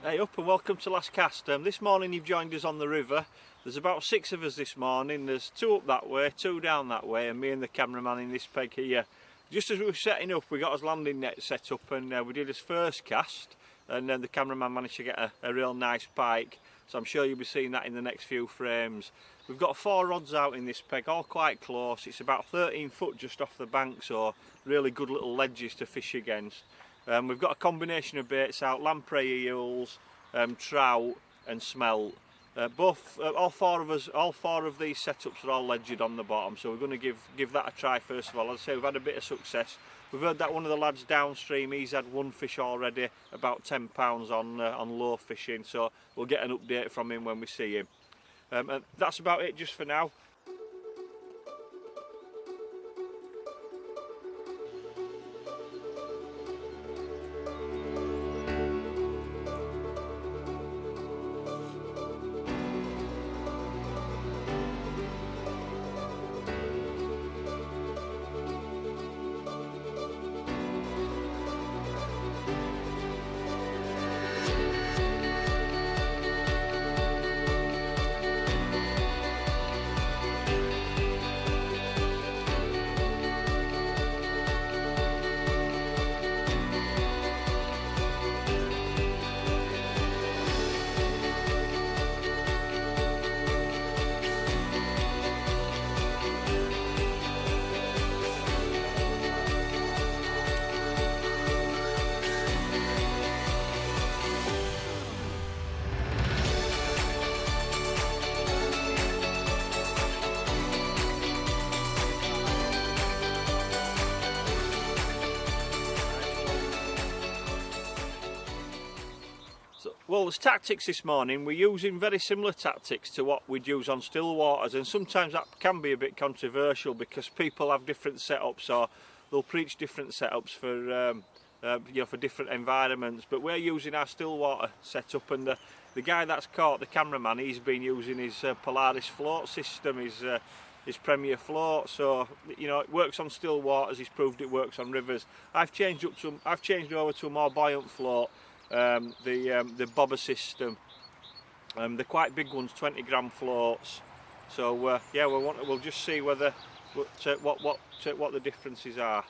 Hey up and welcome to Last Cast. This morning you've joined us on the river. There's about 6 of us this morning. There's 2 up that way, 2 down that way, and me and the cameraman in this peg here. Just as we were setting up, we got his landing net set up and we did his first cast, and then the cameraman managed to get a real nice pike. So I'm sure you'll be seeing that in the next few frames. We've got 4 rods out in this peg, all quite close. It's about 13 foot just off the bank, so really good little ledges to fish against. We've got a combination of baits out: lamprey eels, trout and smelt. All four of these setups are all ledgered on the bottom, so we're going to give that a try first of all. As I say, we've had a bit of success. We've heard that one of the lads downstream, he's had 1 fish already, about 10 pounds on low fishing, so we'll get an update from him when we see him. And that's about it just for now. Well, there's tactics this morning. We're using very similar tactics to what we'd use on still waters, and sometimes that can be a bit controversial because people have different setups, or they'll preach different setups for for different environments. But we're using our still water setup, and the guy that's caught, the cameraman, he's been using his Polaris float system, his Premier float. So it works on still waters. He's proved it works on rivers. I've changed over to a more buoyant float. The Bobble system. They're quite big ones, 20 gram floats. So yeah, we'll just see what the differences are.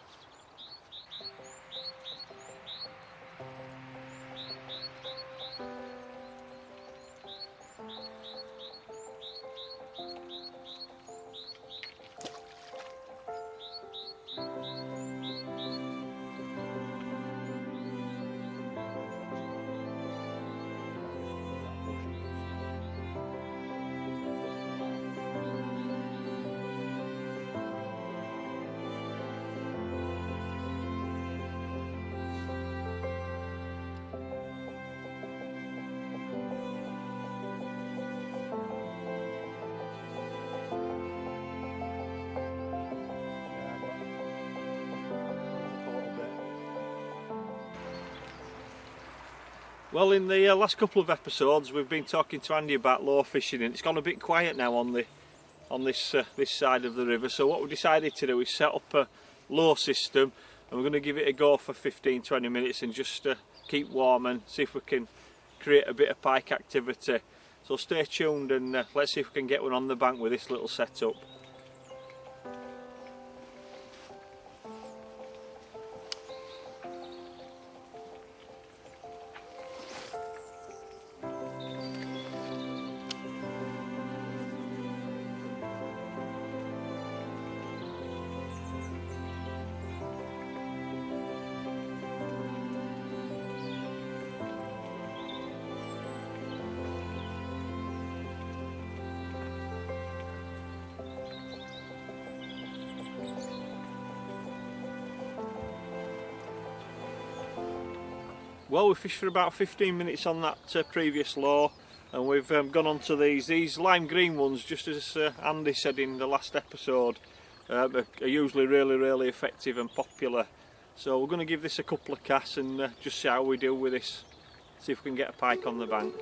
Well, in the last couple of episodes we've been talking to Andy about low fishing, and it's gone a bit quiet now on this side of the river. So what we decided to do is set up a low system, and we're going to give it a go for 15-20 minutes and just keep warm and see if we can create a bit of pike activity. So stay tuned and let's see if we can get one on the bank with this little setup. Well, we fished for about 15 minutes on that previous low, and we've gone on to these lime green ones, just as Andy said in the last episode, are usually really effective and popular. So we're going to give this a couple of casts and just see how we deal with this, see if we can get a pike on the bank.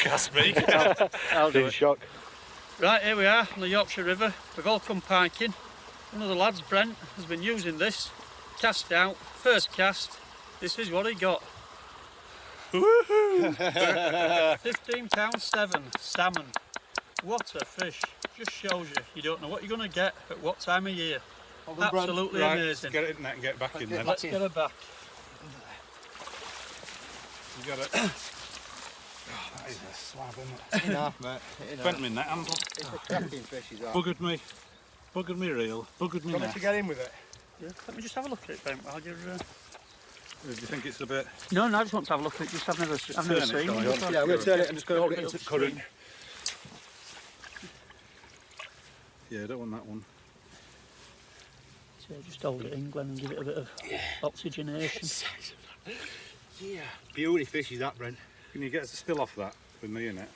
cast me. I'll do it. Shock. Right, here we are on the Yorkshire River. We've all come piking. One of the lads, Brent, has been using this. Cast out, first cast. This is what he got. Woohoo! 15 pound 7 salmon. What a fish. Just shows you don't know what you're going to get at what time of year. Absolutely right, amazing. Get it in that and get back in there. Let's get her back. You got it. Oh, that is a slab, isn't it? Enough, mate. Bent me in that handle. It's a cracking fish, is that? Buggered me. Buggered me reel. Buggered me Want me net. to get in with it? Yeah, let me just have a look at it, Brent. I'll give her Do you think it's a bit... No, I just want to have a look at it. Just I've never seen turn it, it. shall I? Yeah, I'm going to turn it and just go hold it into the current. Yeah, I don't want that one. So just hold it in, Glenn, and give it a bit of oxygenation. Yeah. Beauty fish is that, Brent. Can you get us still off that with me in it?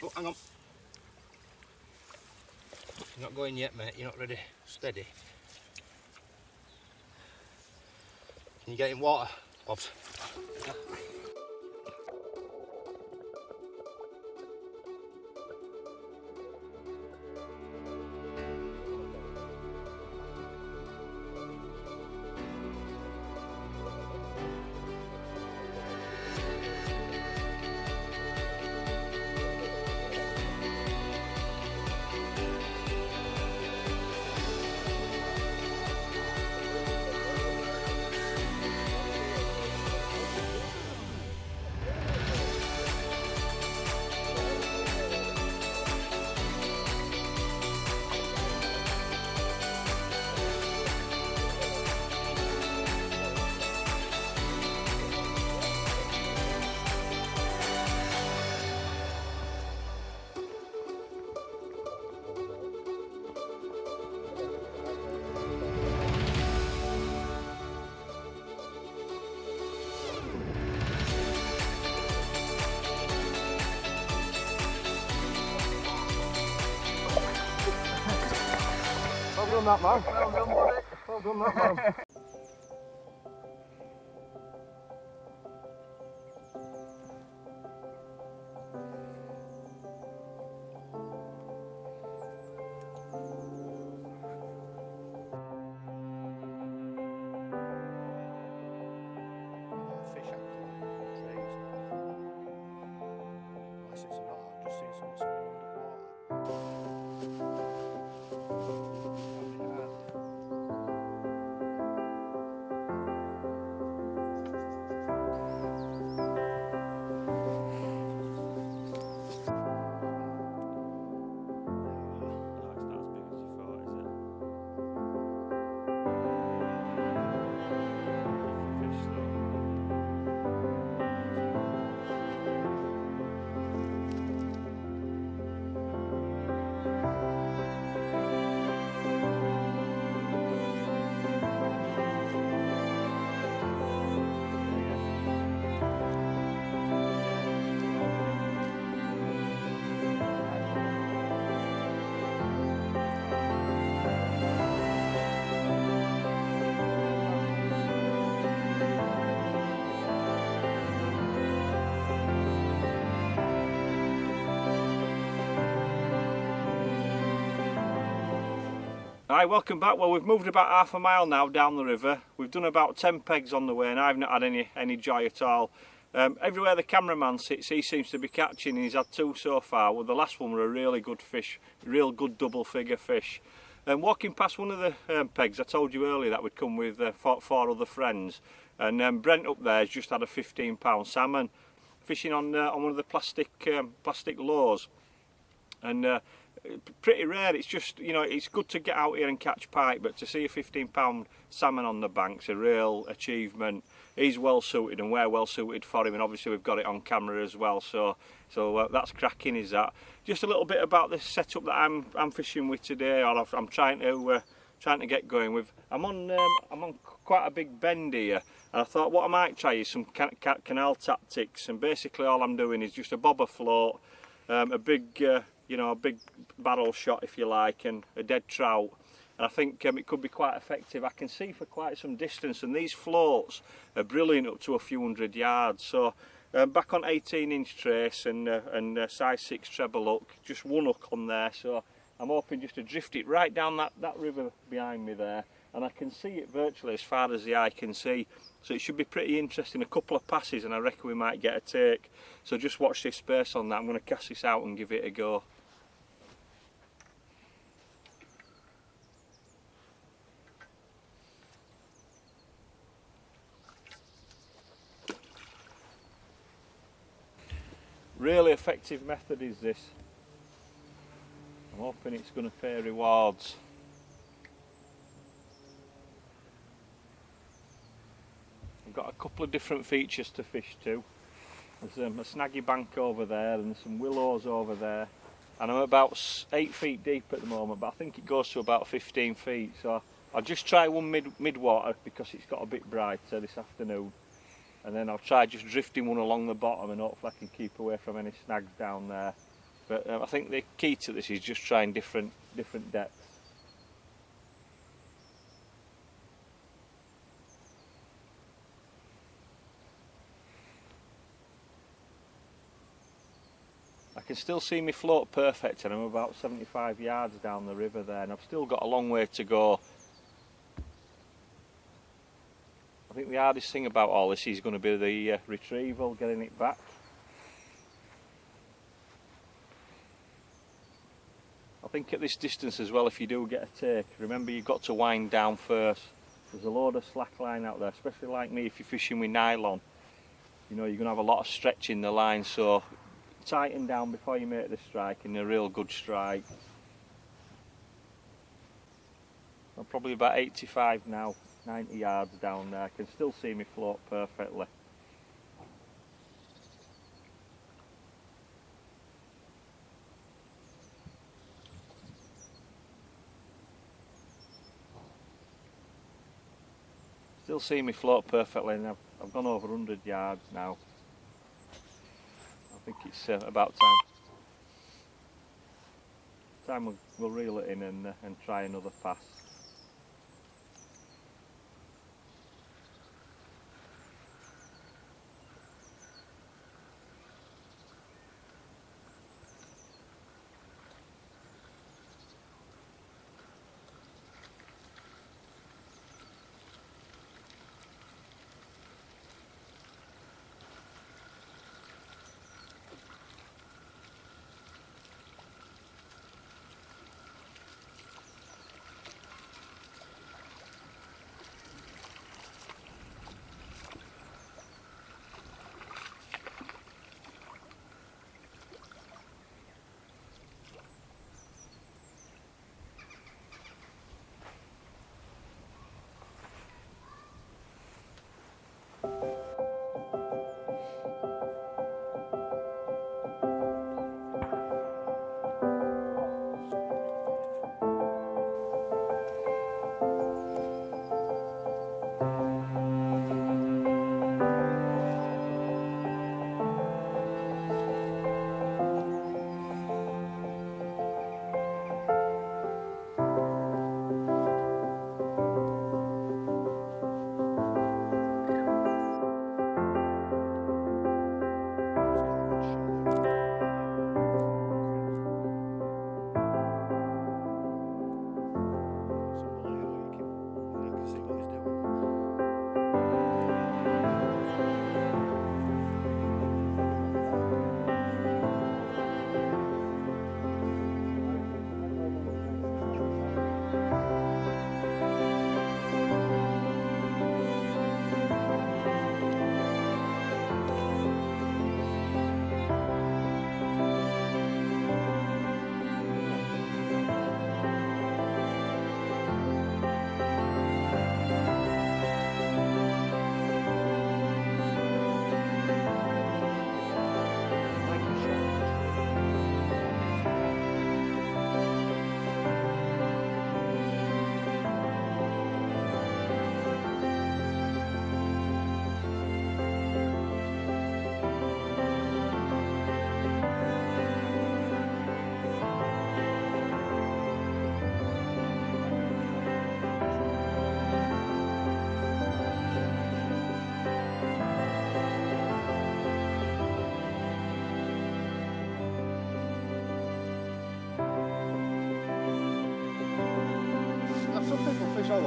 Oh, hang on. You're not going yet, mate. You're not ready. Steady. Can you get in water, Bobs? Well done that, man. Well done, buddy. Well done that, man. Fish active trees. Unless it's not, I've just seen something swimming underwater. Hi, welcome back. Well, we've moved about half a mile now down the river. We've done about 10 pegs on the way and I've not had any joy at all. Everywhere the cameraman sits, he seems to be catching, and he's had 2 so far. Well, the last one were a really good fish, real good double figure fish. Walking past one of the pegs, I told you earlier that we'd come with 4 other friends, and Brent up there has just had a 15-pound salmon fishing on one of the plastic lures, and pretty rare. It's just, you know, it's good to get out here and catch pike, but to see a 15-pound salmon on the bank's a real achievement. He's well suited and we're well suited for him, and obviously we've got it on camera as well, so that's cracking, is that. Just a little bit about this setup that I'm fishing with today, or I'm trying to get going with. I'm on quite a big bend here, and I thought what I might try is some canal tactics, and basically all I'm doing is just a bobber float, a big a big barrel shot if you like, and a dead trout, and I think it could be quite effective. I can see for quite some distance, and these floats are brilliant up to a few hundred yards, so Back on 18-inch trace and size 6 treble hook, just one hook on there, so I'm hoping just to drift it right down that river behind me there, and I can see it virtually as far as the eye can see, so it should be pretty interesting. A couple of passes and I reckon we might get a take, so just watch this space on that. I'm going to cast this out and give it a go. Really effective method is this. I'm hoping it's going to pay rewards. I've got a couple of different features to fish to. There's a snaggy bank over there and some willows over there, and I'm about 8 feet deep at the moment, but I think it goes to about 15 feet, so I'll just try one mid-water because it's got a bit brighter this afternoon, and then I'll try just drifting one along the bottom and hopefully I can keep away from any snags down there. But I think the key to this is just trying different depths. I can still see me float perfect, and I'm about 75 yards down the river there, and I've still got a long way to go. I think the hardest thing about all this is going to be the retrieval, getting it back. I think at this distance as well, if you do get a take, remember you've got to wind down first. There's a load of slack line out there, especially like me if you're fishing with nylon. You know, you're going to have a lot of stretch in the line, so tighten down before you make the strike, and a real good strike. I'm probably about 85 now, 90 yards down there. I can still see me float perfectly. Still see me float perfectly, and I've gone over 100 yards now. I think it's about time we'll reel it in and try another pass.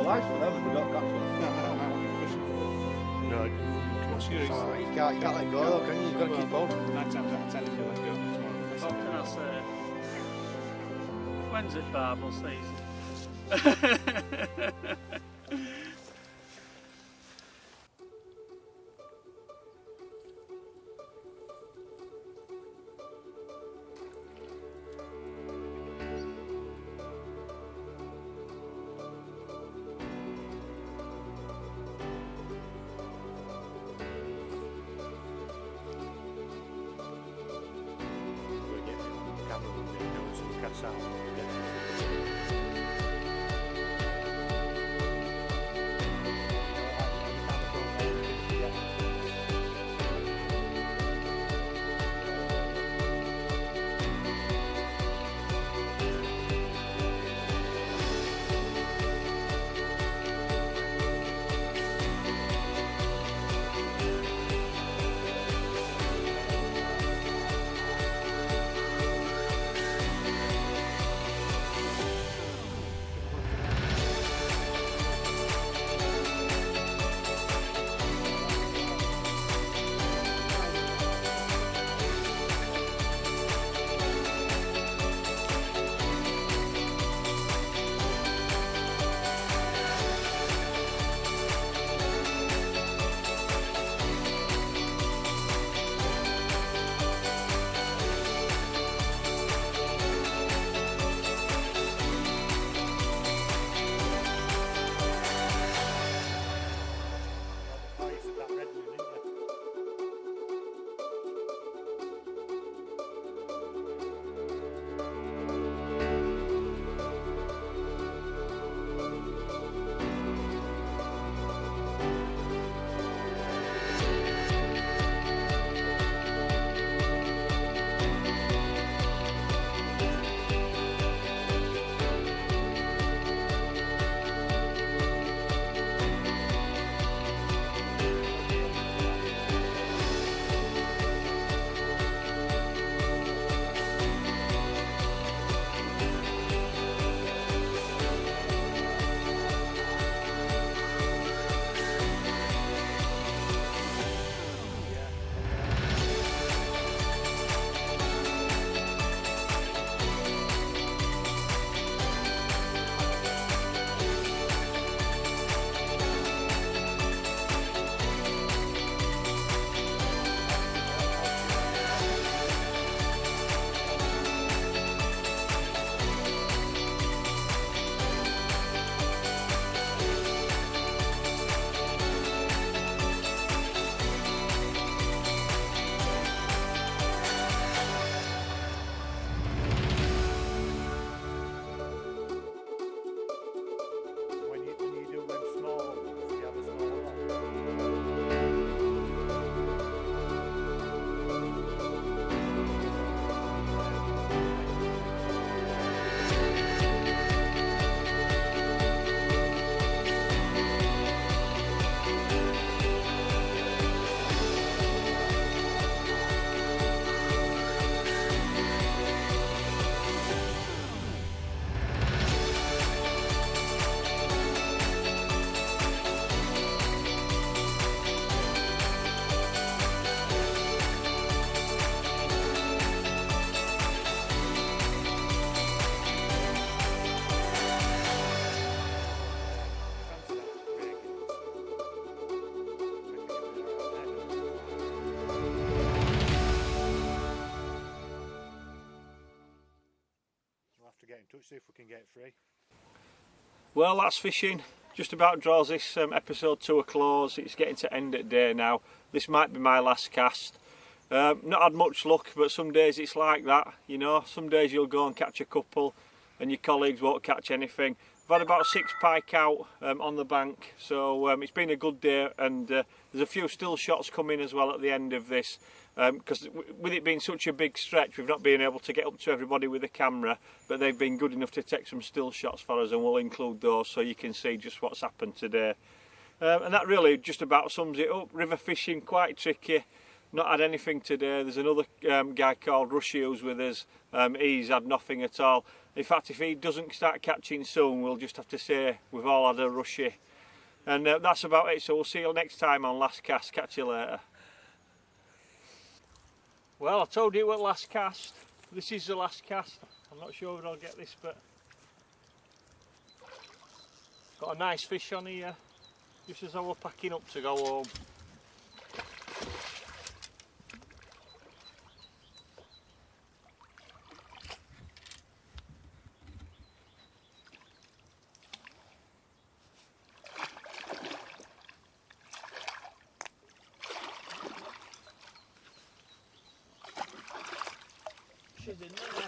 nice for them and they don't catch it. No, you You can't let go though, can you? You've got to keep on. 9 times out of 10 if you let go, it's more of a What can I say? When's it Bobble season? touch, see if we can get it free. Well, that's fishing. Just about draws this episode to a close. It's getting to end at day now. This might be my last cast. Not had much luck, but some days it's like that, you know. Some days you'll go and catch a couple and your colleagues won't catch anything. I've had about 6 pike out on the bank, so it's been a good day, and there's a few still shots coming as well at the end of this, because with it being such a big stretch, we've not been able to get up to everybody with a camera, but they've been good enough to take some still shots for us, and we'll include those so you can see just what's happened today. And that really just about sums it up. River fishing, quite tricky. Not had anything today. There's another guy called Rushy who's with us. He's had nothing at all. In fact, if he doesn't start catching soon, we'll just have to say we've all had a rushy. And that's about it, so we'll see you next time on Last Cast. Catch you later. Well, I told you at last cast. This is the last cast. I'm not sure whether I'll get this, but got a nice fish on here, just as I was packing up to go home. She's in there.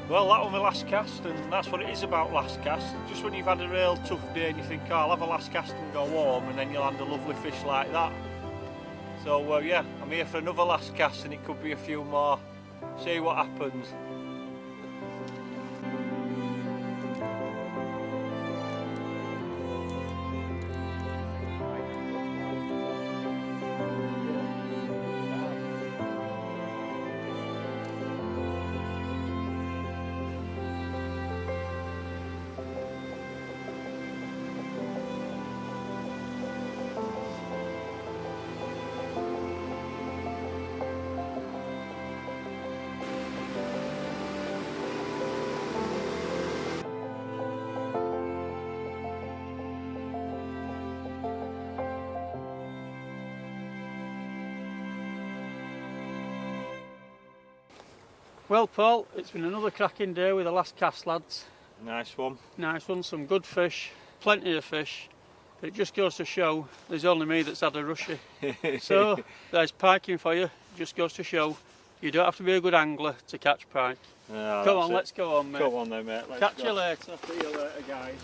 Well, that was my last cast, and that's what it is about last cast. Just when you've had a real tough day and you think, oh, I'll have a last cast and go home, and then you'll land a lovely fish like that. So yeah, I'm here for another last cast, and it could be a few more. See what happens. Well, Paul, it's been another cracking day with the last cast, lads. Nice one. Nice one, some good fish, plenty of fish. But it just goes to show there's only me that's had a rushy. So there's piking for you. Just goes to show you don't have to be a good angler to catch pike. Come on, let's go on, mate. Come on then, mate. Let's Catch go. you later. See you later, guys.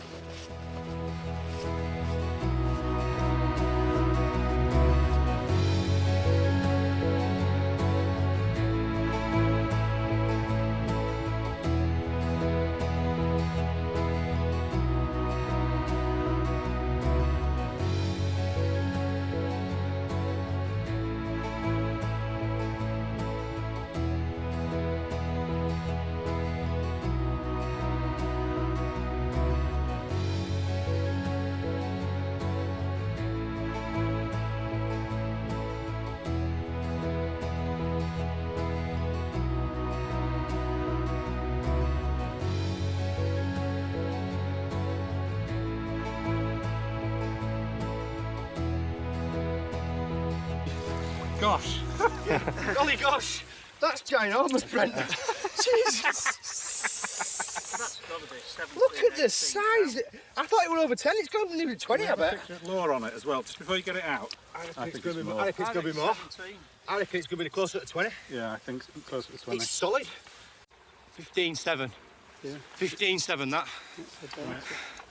Gosh. Golly gosh. That's ginormous, Brent. Jesus. That's got to be 17, Look at the 18 size. I thought it was over 10. It's going to be nearly 20, I bet. Picture lower on it as well, just before you get it out. I think reckon it's going to be more. more. I reckon it's going to be more. 17. I reckon it's going to be closer to 20. Yeah, I think it's closer to 20. It's solid. 15.7. Yeah. 15.7 that.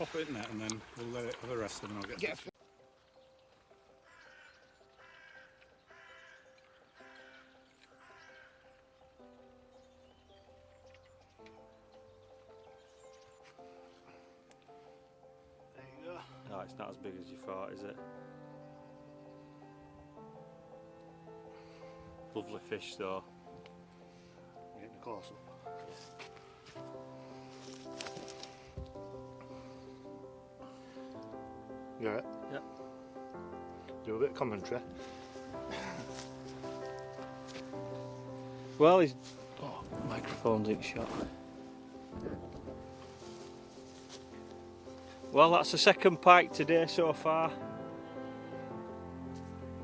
pop it in there and then we'll let it have a rest and I'll get Get there you go. No, it's not as big as you thought, is it? Lovely fish though. Getting close up. You alright? Yep. Do a bit of commentary. Well, his microphone's in shot. Well, that's the second pike today so far.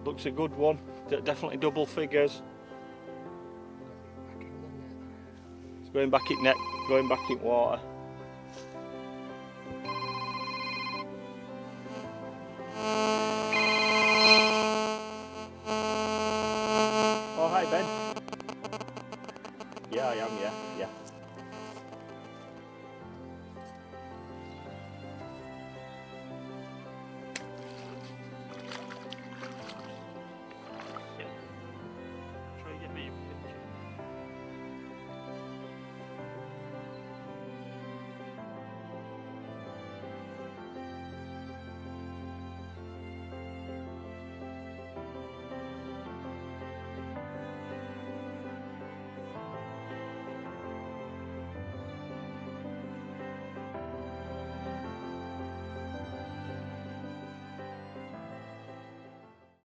Looks a good one. Definitely double figures. It's going back in net, going back in water. Oh, hi Ben. Yeah, I am, yeah.